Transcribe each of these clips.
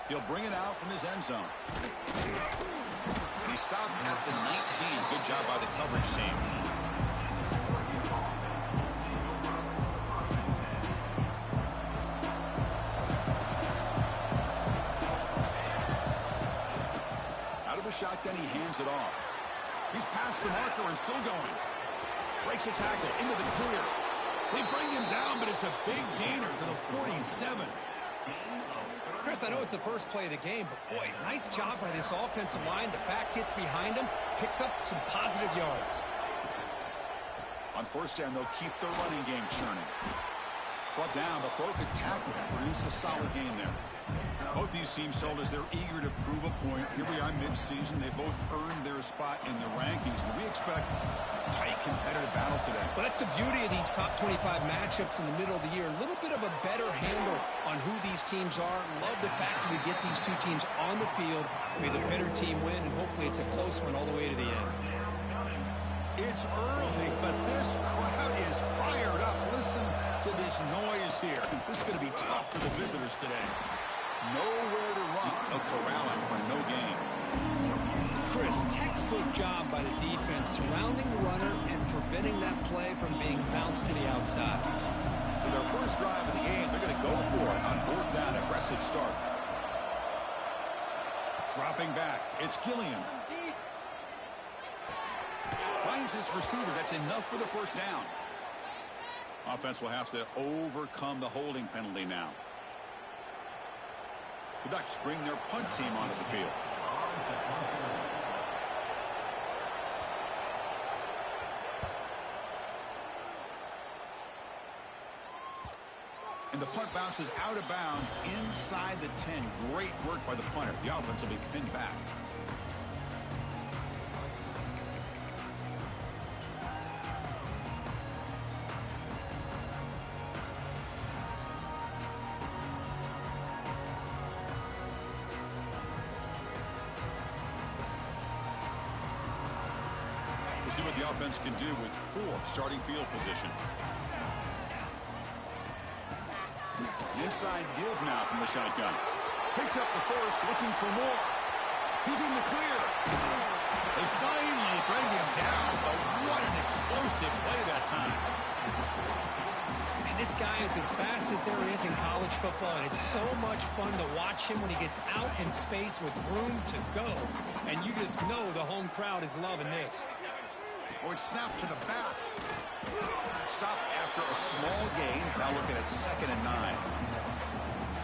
He'll bring it out from his end zone. And he stopped at the 19. Good job by the coverage team. Out of the shotgun, he hands it off. He's past the marker and still going. Breaks a tackle into the clear. They bring him down, but it's a big gainer to the 47. Chris, I know it's the first play of the game, but boy, nice job by this offensive line. The back gets behind him, picks up some positive yards. On first down, they'll keep the running game churning. Brought down, but broke a tackle to produce a solid game there. Both these teams told us they're eager to prove a point. Here we are mid-season. They both earned their spot in the rankings, but we expect a tight, competitive battle today. Well, that's the beauty of these top 25 matchups in the middle of the year. A little bit of a better handle on who these teams are. Love the fact that we get these two teams on the field. May the better team win, and hopefully it's a close one all the way to the end. It's early, but this crowd is fired up. Listen to this noise here. This is going to be tough for the visitors today. Nowhere to run. No corralling for no gain. Chris, textbook job by the defense surrounding the runner and preventing that play from being bounced to the outside. So their first drive of the game, they're going to go for it on fourth down. Aggressive start. Dropping back. It's Gilliam. Finds his receiver. That's enough for the first down. Offense will have to overcome the holding penalty now. The Ducks bring their punt team onto the field. And the punt bounces out of bounds inside the 10. Great work by the punter. The offense will be pinned back. We'll see what the offense can do with 4 starting field position. Inside give now from the shotgun. Picks up the first, looking for more. He's in the clear. They finally bring him down, but what an explosive play that time. Man, this guy is as fast as there is in college football, and it's so much fun to watch him when he gets out in space with room to go. And you just know the home crowd is loving this. Oh, it's snapped to the back. Stop after a small gain. Now looking at 2nd and 9.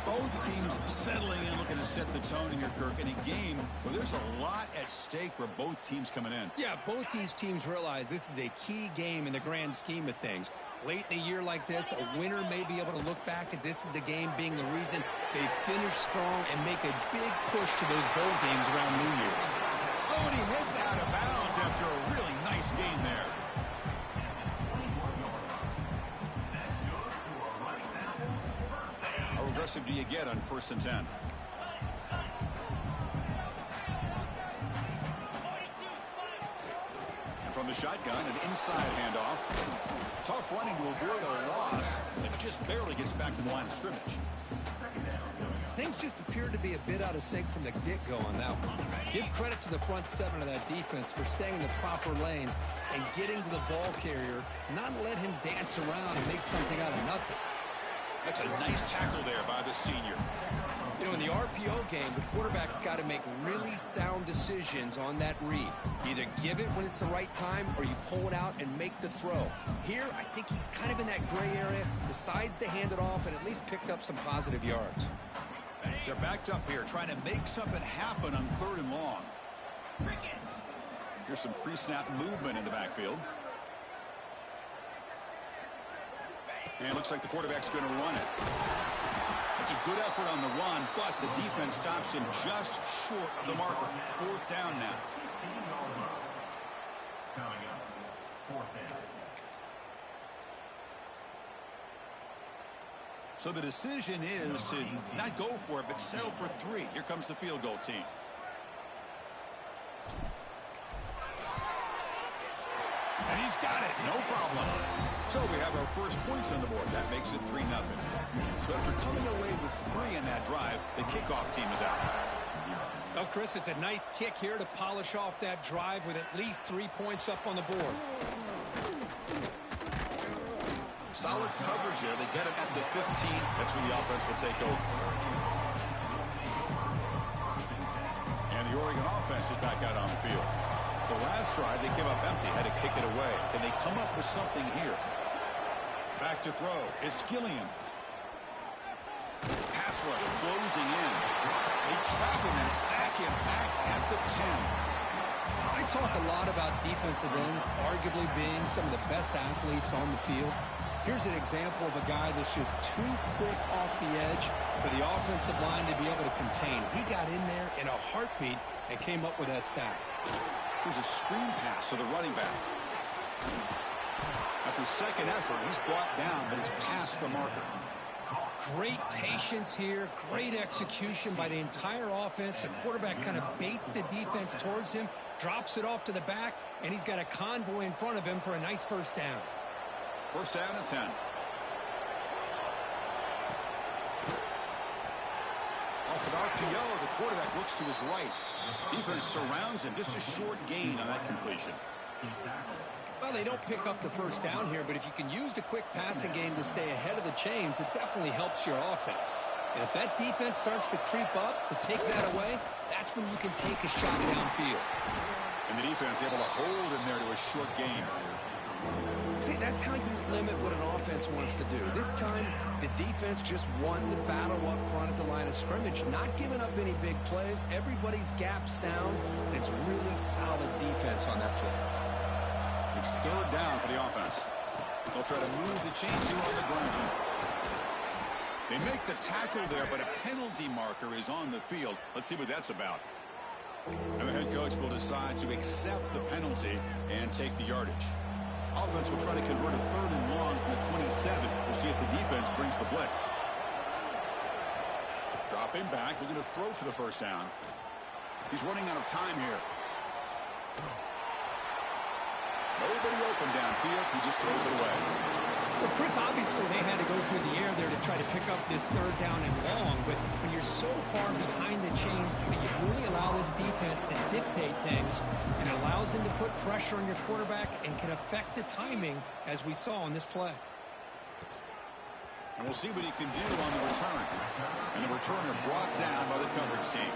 Both teams settling in, looking to set the tone here, Kirk, in a game where there's a lot at stake for both teams coming in. Yeah, both these teams realize this is a key game in the grand scheme of things. Late in a year like this, a winner may be able to look back at this as a game being the reason they finish strong and make a big push to those bowl games around New Year's. Oh, and he heads out of bounds after a really nice game there. How aggressive do you get on 1st and 10? And from the shotgun, an inside handoff. Tough running to avoid a loss, but just barely gets back to the line of scrimmage. Things just appeared to be a bit out of sync from the get-go on that one. Give credit to the front 7 of that defense for staying in the proper lanes and getting to the ball carrier, not let him dance around and make something out of nothing. That's a nice tackle there by the senior. You know, in the RPO game, the quarterback's got to make really sound decisions on that read. Either give it when it's the right time or you pull it out and make the throw. Here, I think he's kind of in that gray area, decides to hand it off and at least picked up some positive yards. They're backed up here, trying to make something happen on 3rd and long. Here's some pre-snap movement in the backfield. And it looks like the quarterback's going to run it. It's a good effort on the run, but the defense stops him just short of the marker. 4th down now. So the decision is to not go for it, but settle for 3. Here comes the field goal team. And he's got it. No problem. So we have our first points on the board. That makes it 3-0. So after coming away with 3 in that drive, the kickoff team is out. Well, Chris, it's a nice kick here to polish off that drive with at least 3 points up on the board. Solid coverage there. They get it at the 15. That's when the offense will take over. And the Oregon offense is back out on the field. The last drive, they came up empty, had to kick it away. Can they come up with something here? Back to throw. It's Gilliam. Pass rush closing in. They trap him and sack him back at the 10. I talk a lot about defensive ends arguably being some of the best athletes on the field. Here's an example of a guy that's just too quick off the edge for the offensive line to be able to contain. He got in there in a heartbeat and came up with that sack. Here's a screen pass to the running back. After second effort, he's brought down, but it's past the marker. Great patience here, great execution by the entire offense. The quarterback kind of baits the defense towards him, drops it off to the back, and he's got a convoy in front of him for a nice first down. First down and 10. Off an RPO, the quarterback looks to his right. Defense surrounds him. Just a short gain on that completion. Well, they don't pick up the first down here, but if you can use the quick passing game to stay ahead of the chains, it definitely helps your offense. And if that defense starts to creep up, to take that away, that's when you can take a shot downfield. And the defense able to hold him there to a short gain. See, that's how you limit what an offense wants to do. This time, the defense just won the battle up front at the line of scrimmage, not giving up any big plays. Everybody's gap sound, and it's really solid defense on that play. It's third down for the offense. They'll try to move the chains here on the ground. They make the tackle there, but a penalty marker is on the field. Let's see what that's about. And the head coach will decide to accept the penalty and take the yardage. Offense will try to convert a third and long from the 27. We'll see if the defense brings the blitz. Dropping back, looking to throw for the first down. He's running out of time here. Nobody open downfield. He just throws it away. Well, Chris, obviously they had to go through the air there to try to pick up this third down and long, but when you're so far behind the chains, you really allow this defense to dictate things, and it allows them to put pressure on your quarterback and can affect the timing, as we saw on this play. And we'll see what he can do on the return. And the returner brought down by the coverage team.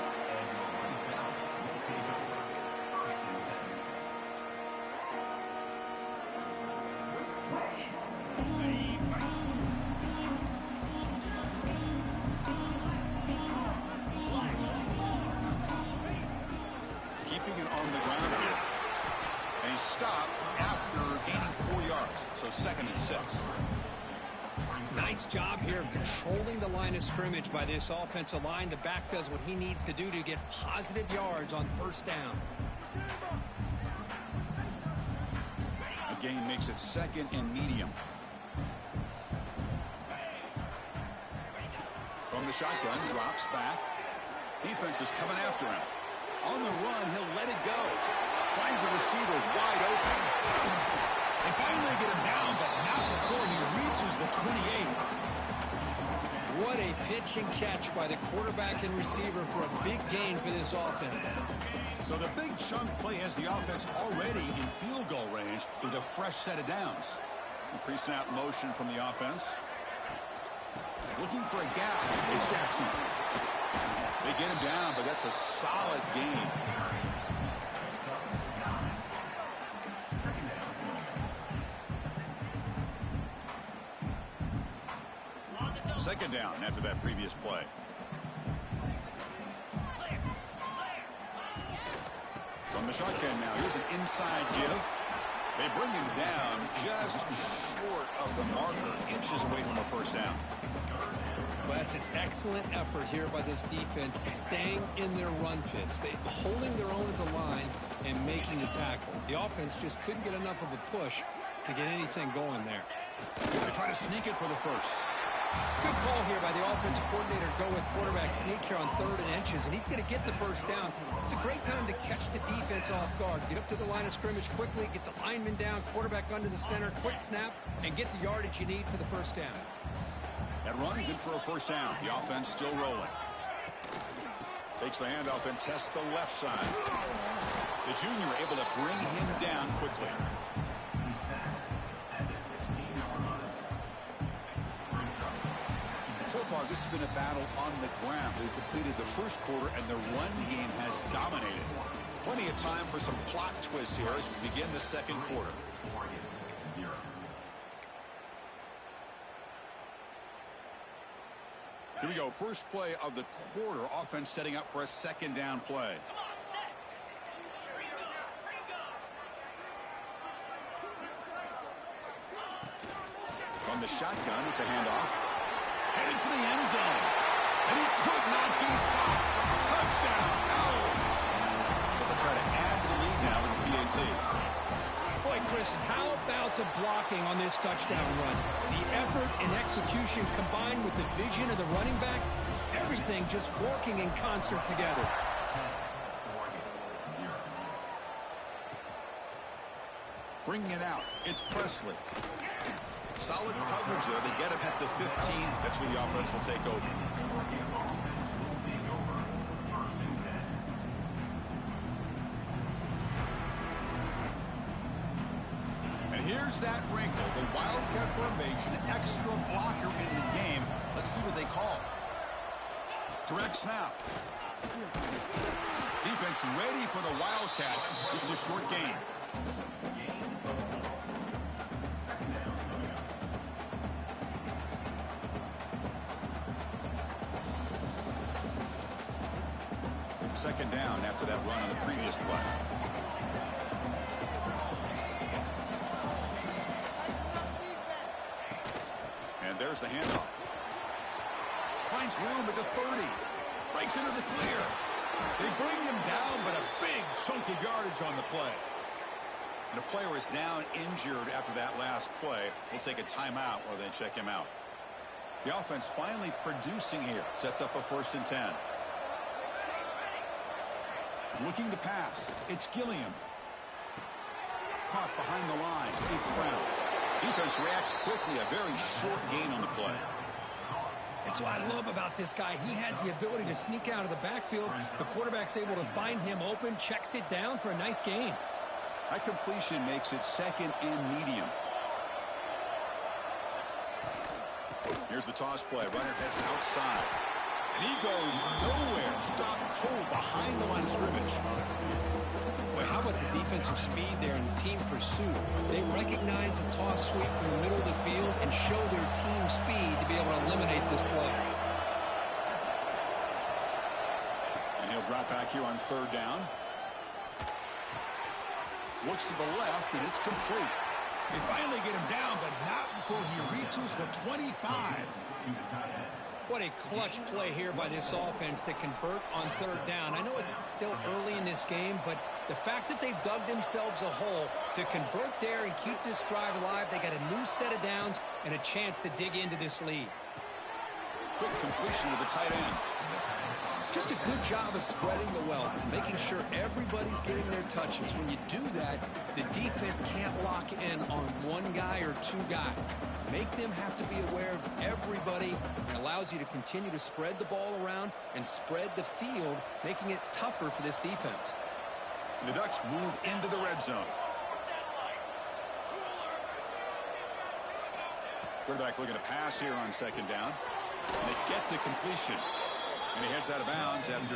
Second and 6. Nice job here of controlling the line of scrimmage by this offensive line. The back does what he needs to do to get positive yards on first down. The gain makes it second and medium. From the shotgun, drops back. Defense is coming after him. On the run, he'll let it go. Finds a receiver wide open. They finally get him down, but not before he reaches the 28. What a pitch and catch by the quarterback and receiver for a big gain for this offense. So the big chunk play has the offense already in field goal range with a fresh set of downs. The pre-snap motion from the offense. Looking for a gap. It's Jackson. They get him down, but that's a solid gain. Second down after that previous play. From the shotgun now, here's an inside give. They bring him down just short of the marker, inches away from a first down. Well, that's an excellent effort here by this defense, staying in their run fits. They holding their own at the line and making the tackle. The offense just couldn't get enough of a push to get anything going there. They try to sneak it for the first. Good call here by the offensive coordinator to go with quarterback sneak here on 3rd and inches, and he's going to get the first down. It's a great time to catch the defense off guard. Get up to the line of scrimmage quickly, get the lineman down, quarterback under the center, quick snap, and get the yardage you need for the first down. That run, good for a first down. The offense still rolling. Takes the handoff and tests the left side. The junior able to bring him down quickly. So far, this has been a battle on the ground. They've completed the first quarter, and their run game has dominated. Plenty of time for some plot twists here as we begin the second quarter. Here we go. First play of the quarter. Offense setting up for a second down play. From the shotgun, it's a handoff. Heading for the end zone. And he could not be stopped. Touchdown, Owls. But they'll try to add to the lead now in the PAT. Boy, Chris, how about the blocking on this touchdown run? The effort and execution combined with the vision of the running back, everything just working in concert together. Bringing it out, it's Presley. Solid coverage there. They get him at the 15. That's where the offense will take over. And here's that wrinkle. The Wildcat formation, extra blocker in the game. Let's see what they call. Direct snap. Defense ready for the Wildcat. Just a short gain. Second down after that run on the previous play. And there's the handoff. Finds room at the 30. Breaks into the clear. They bring him down, but a big chunky yardage on the play. And the player is down injured after that last play. We'll take a timeout while they check him out. The offense finally producing here. Sets up a 1st and 10. Looking to pass. It's Gilliam. Caught behind the line. It's Brown. Defense reacts quickly. A very short gain on the play. That's what I love about this guy. He has the ability to sneak out of the backfield. The quarterback's able to find him open, checks it down for a nice gain. That completion makes it 2nd and medium. Here's the toss play. Runner heads outside. And he goes nowhere. Stopped cold behind the line of scrimmage. Well, how about the defensive speed there and the team pursuit? They recognize the toss sweep from the middle of the field and show their team speed to be able to eliminate this play. And he'll drop back here on 3rd down. Looks to the left, and it's complete. They finally get him down, but not before he reaches the 25. What a clutch play here by this offense to convert on 3rd down. I know it's still early in this game, but the fact that they've dug themselves a hole to convert there and keep this drive alive, they got a new set of downs and a chance to dig into this lead. Quick completion to the tight end. Just a good job of spreading the wealth, making sure everybody's getting their touches. When you do that, the defense can't lock in on one guy or 2 guys. Make them have to be aware of everybody. It allows you to continue to spread the ball around and spread the field, making it tougher for this defense. The Ducks move into the red zone. Quarterback looking to pass here on 2nd down. And they get the completion. And he heads out of bounds after...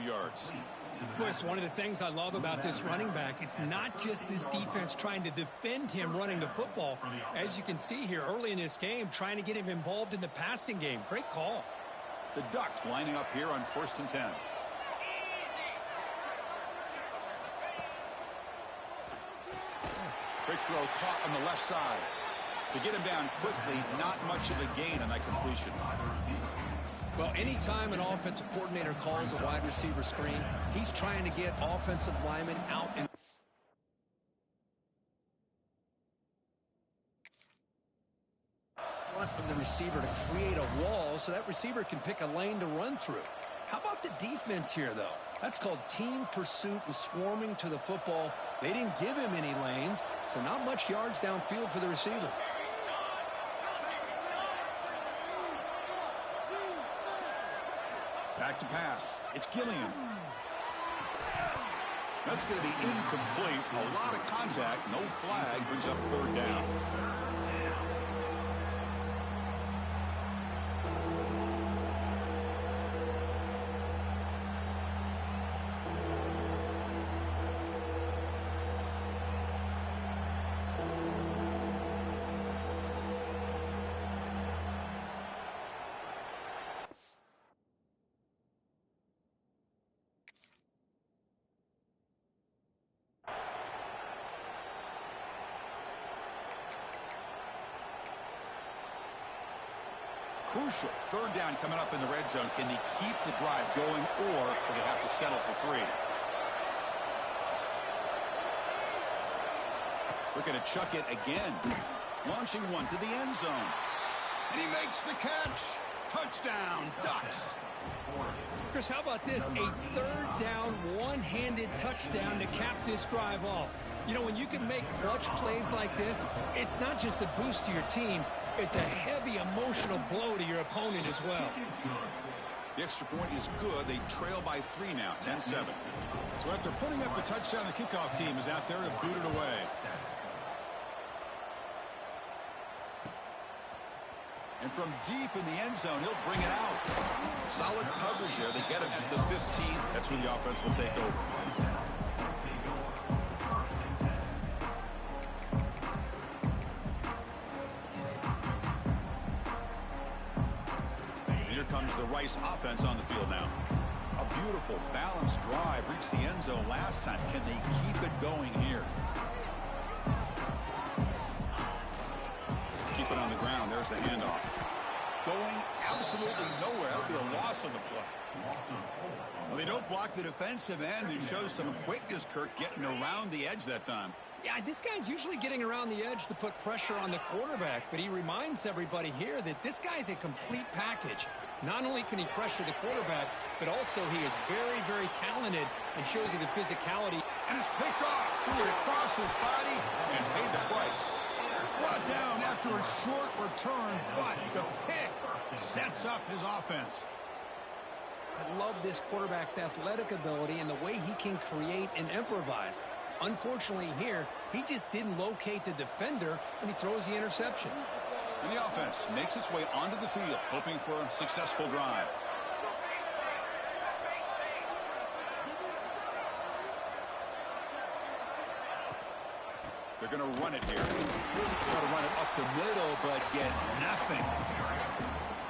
yards. Well, it's one of the things I love about this running back. It's not just this defense trying to defend him running the football. As you can see here early in this game, trying to get him involved in the passing game. Great call. The Ducks lining up here on 1st and 10. Quick throw caught on the left side. To get him down quickly, not much of a gain on that completion. Well, anytime an offensive coordinator calls a wide receiver screen, he's trying to get offensive linemen out in front of the receiver to create a wall so that receiver can pick a lane to run through. How about the defense here, though? That's called team pursuit and swarming to the football. They didn't give him any lanes, so not much yards downfield for the receiver. Back to pass. It's Gilliam. That's going to be incomplete. A lot of contact. No flag. Brings up 3rd down. Crucial. 3rd down coming up in the red zone. Can they keep the drive going, or do they have to settle for 3? Looking to chuck it again. Launching one to the end zone. And he makes the catch. Touchdown, Ducks. Chris, how about this? A 3rd down, one-handed touchdown to cap this drive off. You know, when you can make clutch plays like this, it's not just a boost to your team. It's a heavy emotional blow to your opponent as well. The extra point is good. They trail by 3 now, 10-7. So after putting up a touchdown, the kickoff team is out there to boot it away. And from deep in the end zone, he'll bring it out. Solid coverage there. They get him at the 15. That's where the offense will take over. Comes the Rice offense on the field now. A beautiful, balanced drive. Reached the end zone last time. Can they keep it going here? Keep it on the ground. There's the handoff. Going absolutely nowhere. That'll be a loss on the play. Well, they don't block the defensive end. It shows some quickness, Kirk, getting around the edge that time. Yeah, this guy's usually getting around the edge to put pressure on the quarterback, but he reminds everybody here that this guy's a complete package. Not only can he pressure the quarterback, but also he is very, very talented and shows you the physicality. And it's picked off. Threw it across his body and paid the price. Brought down after a short return, but the pick sets up his offense. I love this quarterback's athletic ability and the way he can create and improvise. Unfortunately here, he just didn't locate the defender, and he throws the interception. And the offense makes its way onto the field, hoping for a successful drive. They're going to run it here. Got to run it up the middle, but get nothing.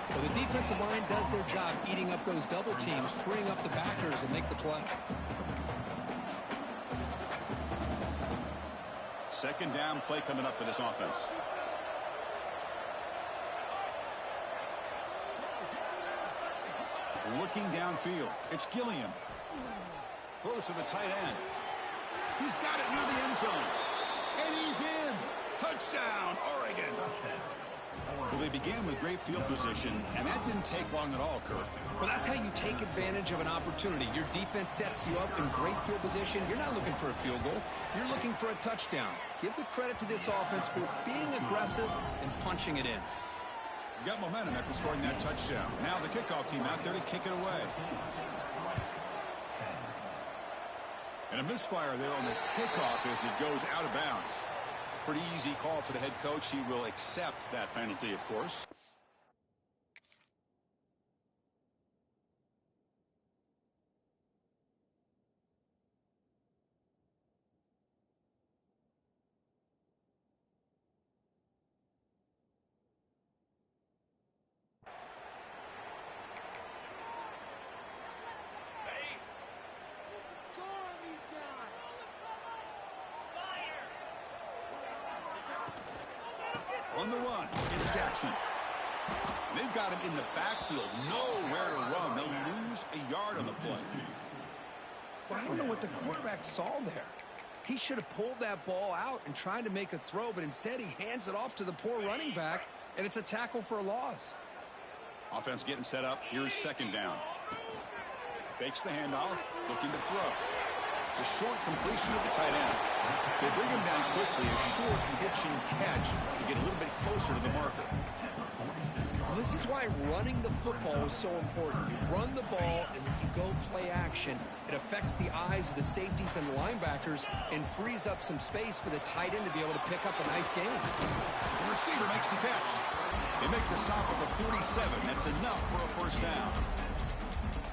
Well, the defensive line does their job eating up those double teams, freeing up the backers to make the play. 2nd down play coming up for this offense. Looking downfield. It's Gilliam. Throws to the tight end. He's got it near the end zone. And he's in. Touchdown, Oregon. Well, they began with great field position, and that didn't take long at all, Kirk. Well, that's how you take advantage of an opportunity. Your defense sets you up in great field position. You're not looking for a field goal. You're looking for a touchdown. Give the credit to this offense for being aggressive and punching it in. Got momentum after scoring that touchdown. Now the kickoff team out there to kick it away. And a misfire there on the kickoff as it goes out of bounds. Pretty easy call for the head coach. He will accept that penalty, of course. On the run, it's Jackson. They've got him in the backfield. Nowhere to run. They'll lose a yard on the play. Well, I don't know what the quarterback saw there. He should have pulled that ball out and tried to make a throw, but instead he hands it off to the poor running back, and it's a tackle for a loss. Offense getting set up. Here's second down. Fakes the handoff, looking to throw. It's a short completion of the tight end. They bring him down quickly, a short hitch and catch to get a little bit closer to the marker. Well, this is why running the football is so important. You run the ball, and then you go play action. It affects the eyes of the safeties and the linebackers and frees up some space for the tight end to be able to pick up a nice gain. The receiver makes the catch. They make the stop at the 47. That's enough for a first down.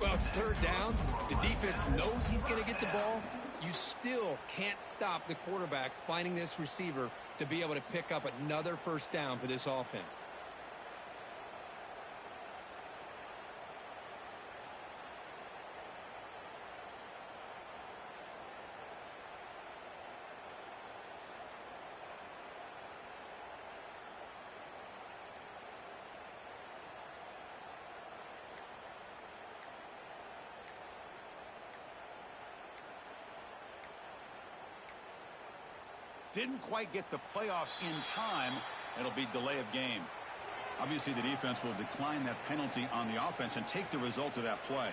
Well, it's third down. The defense knows he's going to get the ball. You still can't stop the quarterback finding this receiver to be able to pick up another first down for this offense. Didn't quite get the playoff in time. It'll be delay of game. Obviously, the defense will decline that penalty on the offense and take the result of that play.